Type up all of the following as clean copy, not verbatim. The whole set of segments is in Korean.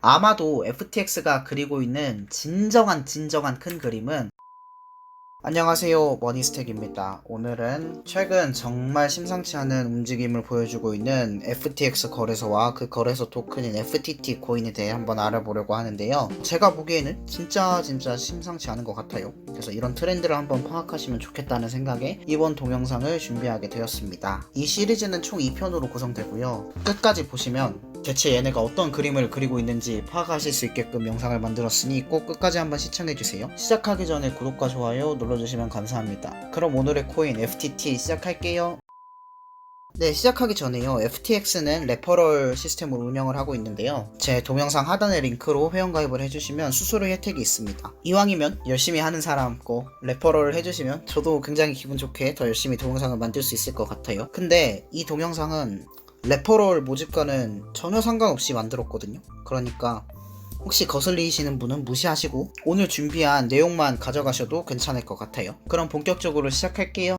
아마도 FTX가 그리고 있는 진정한 큰 그림은 안녕하세요, 머니스택입니다. 오늘은 최근 정말 심상치 않은 움직임을 보여주고 있는 FTX 거래소와 그 거래소 토큰인 FTT 코인에 대해 한번 알아보려고 하는데요. 제가 보기에는 진짜 심상치 않은 것 같아요. 그래서 이런 트렌드를 한번 파악하시면 좋겠다는 생각에 이번 동영상을 준비하게 되었습니다. 이 시리즈는 총 2편으로 구성되고요. 끝까지 보시면 대체 얘네가 어떤 그림을 그리고 있는지 파악하실 수 있게끔 영상을 만들었으니 꼭 끝까지 한번 시청해주세요. 시작하기 전에 구독과 좋아요 눌러주시면 감사합니다. 그럼 오늘의 코인 FTT 시작할게요. 네, 시작하기 전에요. FTX는 레퍼럴 시스템으로 운영을 하고 있는데요. 제 동영상 하단의 링크로 회원가입을 해주시면 수수료 혜택이 있습니다. 이왕이면 열심히 하는 사람 꼭 레퍼럴을 해주시면 저도 굉장히 기분 좋게 더 열심히 동영상을 만들 수 있을 것 같아요. 근데 이 동영상은 레퍼럴 모집과는 전혀 상관없이 만들었거든요. 그러니까 혹시 거슬리시는 분은 무시하시고 오늘 준비한 내용만 가져가셔도 괜찮을 것 같아요. 그럼 본격적으로 시작할게요.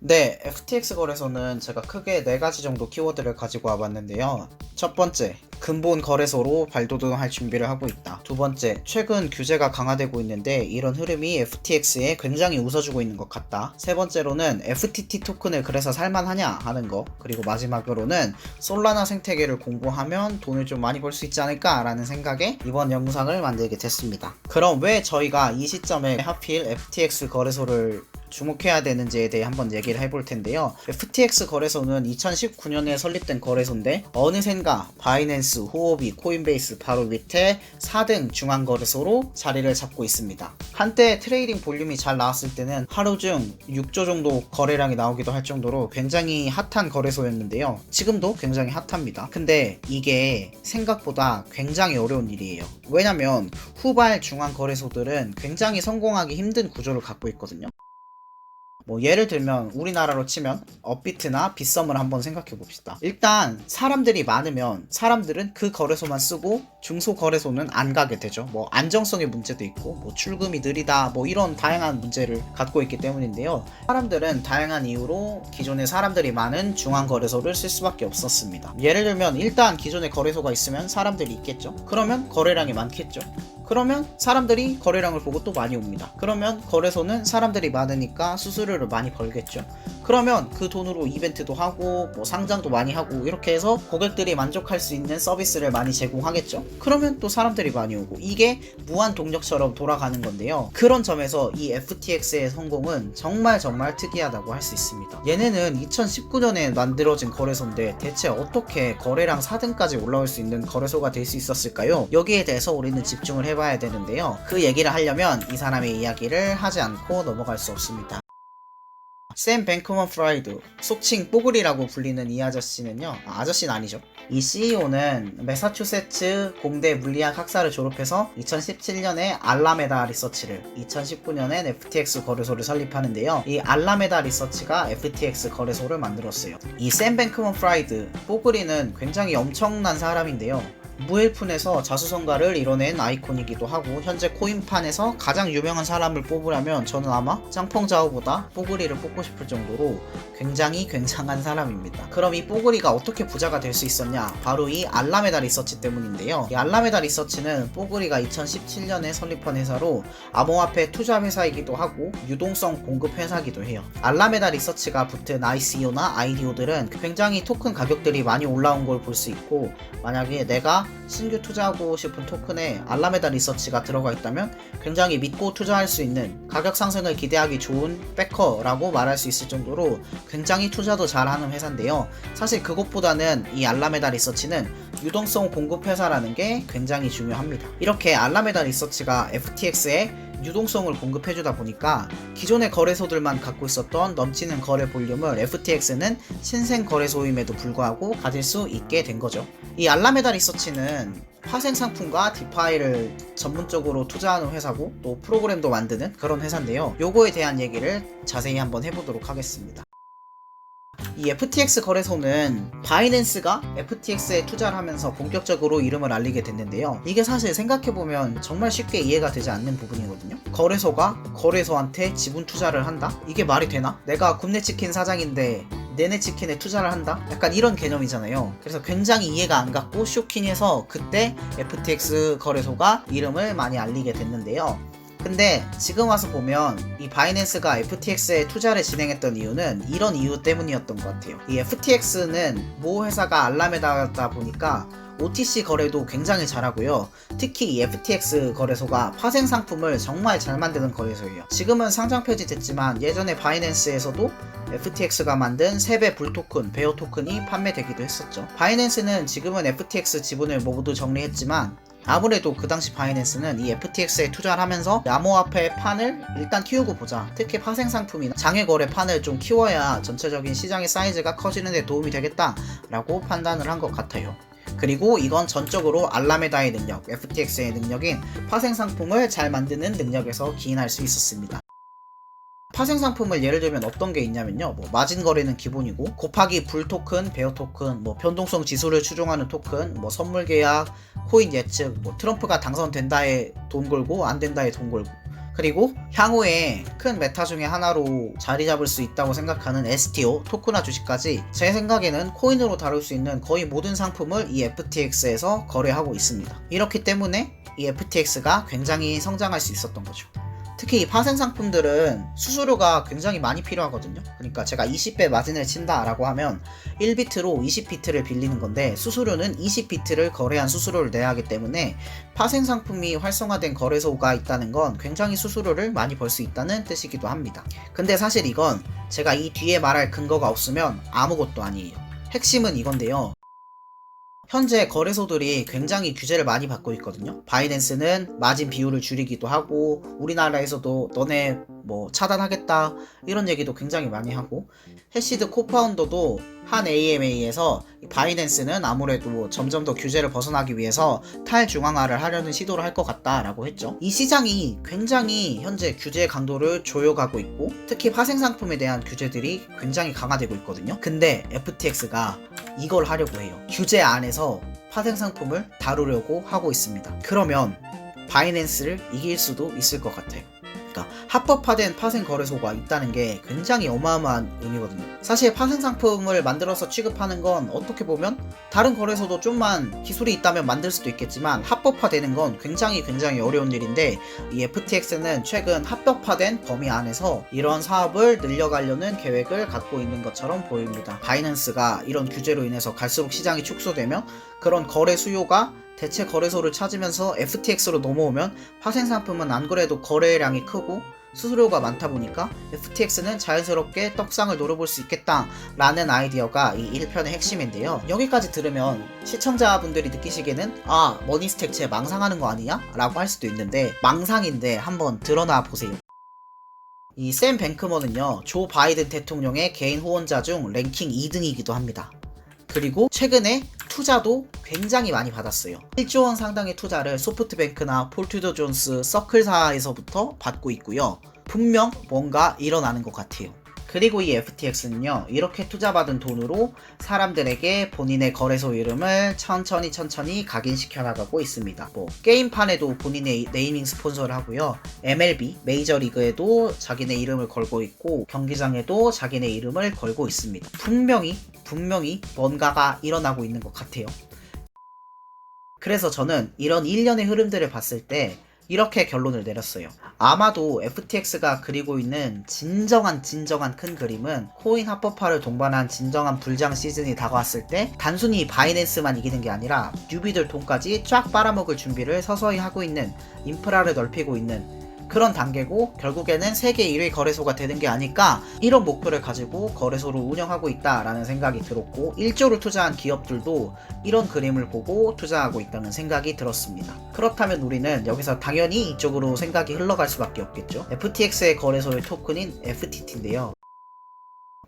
네, FTX 거래소는 제가 크게 4가지 정도 키워드를 가지고 와봤는데요. 첫 번째, 근본 거래소로 발돋움할 준비를 하고 있다. 두 번째, 최근 규제가 강화되고 있는데 이런 흐름이 FTX에 굉장히 웃어주고 있는 것 같다. 세 번째로는 FTT 토큰을 그래서 살만하냐 하는 거. 그리고 마지막으로는 솔라나 생태계를 공부하면 돈을 좀 많이 벌 수 있지 않을까 라는 생각에 이번 영상을 만들게 됐습니다. 그럼 왜 저희가 이 시점에 하필 FTX 거래소를 주목해야 되는지에 대해 한번 얘기를 해볼 텐데요. FTX 거래소는 2019년에 설립된 거래소인데 어느샌가 바이낸스, 후오비, 코인베이스 바로 밑에 4등 중앙 거래소로 자리를 잡고 있습니다. 한때 트레이딩 볼륨이 잘 나왔을 때는 하루 중 6조 정도 거래량이 나오기도 할 정도로 굉장히 핫한 거래소였는데요. 지금도 굉장히 핫합니다. 근데 이게 생각보다 굉장히 어려운 일이에요. 왜냐면 후발 중앙 거래소들은 굉장히 성공하기 힘든 구조를 갖고 있거든요. 예를 들면 우리나라로 치면 업비트나 빗썸을 한번 생각해 봅시다. 일단 사람들이 많으면 사람들은 그 거래소만 쓰고 중소 거래소는 안 가게 되죠. 안정성의 문제도 있고 출금이 느리다 이런 다양한 문제를 갖고 있기 때문인데요. 사람들은 다양한 이유로 기존에 사람들이 많은 중앙 거래소를 쓸 수밖에 없었습니다. 예를 들면 일단 기존에 거래소가 있으면 사람들이 있겠죠. 그러면 거래량이 많겠죠. 그러면 사람들이 거래량을 보고 또 많이 옵니다. 그러면 거래소는 사람들이 많으니까 수수료를 많이 벌겠죠. 그러면 그 돈으로 이벤트도 하고 상장도 많이 하고 이렇게 해서 고객들이 만족할 수 있는 서비스를 많이 제공하겠죠. 그러면 또 사람들이 많이 오고 이게 무한 동력처럼 돌아가는 건데요. 그런 점에서 이 FTX의 성공은 정말 특이하다고 할 수 있습니다. 얘네는 2019년에 만들어진 거래소인데 대체 어떻게 거래량 4등까지 올라올 수 있는 거래소가 될 수 있었을까요? 여기에 대해서 우리는 집중을 해봐야 되는데요. 그 얘기를 하려면 이 사람의 이야기를 하지 않고 넘어갈 수 없습니다. 샘 뱅크먼 프라이드, 속칭 뽀글이라고 불리는 이 아저씨는요, 아저씨는 아니죠. 이 CEO는 매사추세츠 공대 물리학 학사를 졸업해서 2017년에 알라메다 리서치를, 2019년엔 FTX 거래소를 설립하는데요. 이 알라메다 리서치가 FTX 거래소를 만들었어요. 이 샘 뱅크먼 프라이드, 뽀글이는 굉장히 엄청난 사람인데요. 무일푼에서 자수성가를 이뤄낸 아이콘이기도 하고 현재 코인판에서 가장 유명한 사람을 뽑으려면 저는 아마 짱펑자오보다 뽀글이를 뽑고 싶을 정도로 굉장한 사람입니다. 그럼 이 뽀글이가 어떻게 부자가 될 수 있었냐? 바로 이 알라메다 리서치 때문인데요. 이 알라메다 리서치는 뽀글이가 2017년에 설립한 회사로 암호화폐 투자 회사이기도 하고 유동성 공급 회사이기도 해요. 알라메다 리서치가 붙은 ICO나 IDO들은 굉장히 토큰 가격들이 많이 올라온 걸 볼 수 있고, 만약에 내가 신규 투자하고 싶은 토큰에 알라메다 리서치가 들어가 있다면 굉장히 믿고 투자할 수 있는, 가격 상승을 기대하기 좋은 백커라고 말할 수 있을 정도로 굉장히 투자도 잘하는 회사인데요. 사실 그것보다는 이 알라메다 리서치는 유동성 공급 회사라는 게 굉장히 중요합니다. 이렇게 알라메다 리서치가 FTX에 유동성을 공급해주다 보니까 기존의 거래소들만 갖고 있었던 넘치는 거래 볼륨을 FTX는 신생 거래소임에도 불구하고 가질 수 있게 된 거죠. 이 알라메다 리서치는 파생 상품과 디파이를 전문적으로 투자하는 회사고 또 프로그램도 만드는 그런 회사인데요. 요거에 대한 얘기를 자세히 한번 해보도록 하겠습니다. 이 FTX 거래소는 바이낸스가 FTX에 투자를 하면서 본격적으로 이름을 알리게 됐는데요. 이게 사실 생각해보면 정말 쉽게 이해가 되지 않는 부분이거든요. 거래소가 거래소한테 지분 투자를 한다? 이게 말이 되나? 내가 굽네치킨 사장인데 네네치킨에 투자를 한다? 약간 이런 개념이잖아요. 그래서 굉장히 이해가 안 갔고 쇼킹해서 그때 FTX 거래소가 이름을 많이 알리게 됐는데요. 근데 지금 와서 보면 이 바이낸스가 FTX에 투자를 진행했던 이유는 이런 이유 때문이었던 것 같아요. 이 FTX는 모 회사가 알라메다다 보니까 OTC 거래도 굉장히 잘하고요. 특히 이 FTX 거래소가 파생 상품을 정말 잘 만드는 거래소예요. 지금은 상장 폐지됐지만 예전에 바이낸스에서도 FTX가 만든 세배 불토큰, 베어 토큰이 판매되기도 했었죠. 바이낸스는 지금은 FTX 지분을 모두 정리했지만 아무래도 그 당시 바이낸스는 이 FTX에 투자를 하면서 암호화폐 판을 일단 키우고 보자. 특히 파생 상품이나 장외거래 판을 좀 키워야 전체적인 시장의 사이즈가 커지는 데 도움이 되겠다라고 판단을 한 것 같아요. 그리고 이건 전적으로 알라메다의 능력, FTX의 능력인 파생 상품을 잘 만드는 능력에서 기인할 수 있었습니다. 파생 상품을 예를 들면 어떤 게 있냐면요. 마진 거래는 기본이고 곱하기 불 토큰, 베어 토큰, 변동성 지수를 추종하는 토큰, 선물 계약, 코인 예측, 트럼프가 당선된다에 돈 걸고 안 된다에 돈 걸고, 그리고 향후에 큰 메타 중에 하나로 자리 잡을 수 있다고 생각하는 STO, 토크나 주식까지 제 생각에는 코인으로 다룰 수 있는 거의 모든 상품을 이 FTX에서 거래하고 있습니다. 이렇기 때문에 이 FTX가 굉장히 성장할 수 있었던 거죠. 특히 이 파생 상품들은 수수료가 굉장히 많이 필요하거든요. 그러니까 제가 20배 마진을 친다 라고 하면 1비트로 20비트를 빌리는 건데 수수료는 20비트를 거래한 수수료를 내야 하기 때문에 파생 상품이 활성화된 거래소가 있다는 건 굉장히 수수료를 많이 벌 수 있다는 뜻이기도 합니다. 근데 사실 이건 제가 이 뒤에 말할 근거가 없으면 아무것도 아니에요. 핵심은 이건데요. 현재 거래소들이 굉장히 규제를 많이 받고 있거든요. 바이낸스는 마진 비율을 줄이기도 하고 우리나라에서도 너네 차단하겠다 이런 얘기도 굉장히 많이 하고, 해시드 코파운더도 한 AMA에서 바이낸스는 아무래도 점점 더 규제를 벗어나기 위해서 탈중앙화를 하려는 시도를 할 것 같다라고 했죠. 이 시장이 굉장히 현재 규제의 강도를 조여가고 있고 특히 파생 상품에 대한 규제들이 굉장히 강화되고 있거든요. 근데 FTX가 이걸 하려고 해요. 규제 안에서 파생 상품을 다루려고 하고 있습니다. 그러면 바이낸스를 이길 수도 있을 것 같아요. 그러니까 합법화된 파생 거래소가 있다는 게 굉장히 어마어마한 의미거든요. 사실 파생 상품을 만들어서 취급하는 건 어떻게 보면 다른 거래소도 좀만 기술이 있다면 만들 수도 있겠지만 합법화되는 건 굉장히 어려운 일인데 이 FTX는 최근 합법화된 범위 안에서 이런 사업을 늘려가려는 계획을 갖고 있는 것처럼 보입니다. 바이낸스가 이런 규제로 인해서 갈수록 시장이 축소되면 그런 거래 수요가 대체 거래소를 찾으면서 FTX로 넘어오면 파생 상품은 안 그래도 거래량이 크고 수수료가 많다 보니까 FTX는 자연스럽게 떡상을 노려볼 수 있겠다라는 아이디어가 이 1편의 핵심인데요. 여기까지 들으면 시청자분들이 느끼시기에는 머니스택 쟤 망상하는 거 아니냐? 라고 할 수도 있는데 망상인데 한번 드러나 보세요. 이 샘 뱅크먼은요, 조 바이든 대통령의 개인 후원자 중 랭킹 2등이기도 합니다. 그리고 최근에 투자도 굉장히 많이 받았어요. 1조 원 상당의 투자를 소프트뱅크나 폴투더 존스 서클사에서부터 받고 있고요. 분명 뭔가 일어나는 것 같아요. 그리고 이 FTX는요, 이렇게 투자받은 돈으로 사람들에게 본인의 거래소 이름을 천천히 각인시켜 나가고 있습니다. 게임판에도 본인의 네이밍 스폰서를 하고요. MLB, 메이저리그에도 자기네 이름을 걸고 있고 경기장에도 자기네 이름을 걸고 있습니다. 분명히 뭔가가 일어나고 있는 것 같아요. 그래서 저는 이런 일련의 흐름들을 봤을 때 이렇게 결론을 내렸어요. 아마도 FTX가 그리고 있는 진정한 큰 그림은 코인 합법화를 동반한 진정한 불장 시즌이 다가왔을 때 단순히 바이낸스만 이기는 게 아니라 뉴비들 돈까지 쫙 빨아먹을 준비를 서서히 하고 있는, 인프라를 넓히고 있는 그런 단계고 결국에는 세계 1위 거래소가 되는 게 아닐까, 이런 목표를 가지고 거래소를 운영하고 있다라는 생각이 들었고 1조를 투자한 기업들도 이런 그림을 보고 투자하고 있다는 생각이 들었습니다. 그렇다면 우리는 여기서 당연히 이쪽으로 생각이 흘러갈 수밖에 없겠죠. FTX의 거래소의 토큰인 FTT인데요.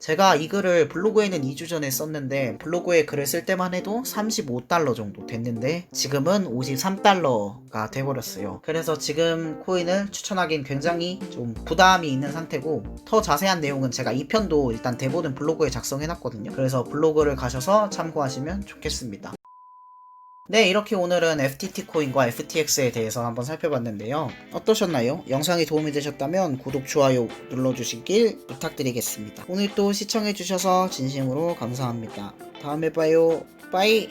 제가 이 글을 블로그에는 2주 전에 썼는데 블로그에 글을 쓸 때만 해도 $35 정도 됐는데 지금은 $53가 돼버렸어요. 그래서 지금 코인을 추천하긴 굉장히 좀 부담이 있는 상태고, 더 자세한 내용은 제가 2편도 일단 대본은 블로그에 작성해놨거든요. 그래서 블로그를 가셔서 참고하시면 좋겠습니다. 네, 이렇게 오늘은 FTT 코인과 FTX에 대해서 한번 살펴봤는데요. 어떠셨나요? 영상이 도움이 되셨다면 구독, 좋아요 눌러주시길 부탁드리겠습니다. 오늘 또 시청해주셔서 진심으로 감사합니다. 다음에 봐요. 빠이!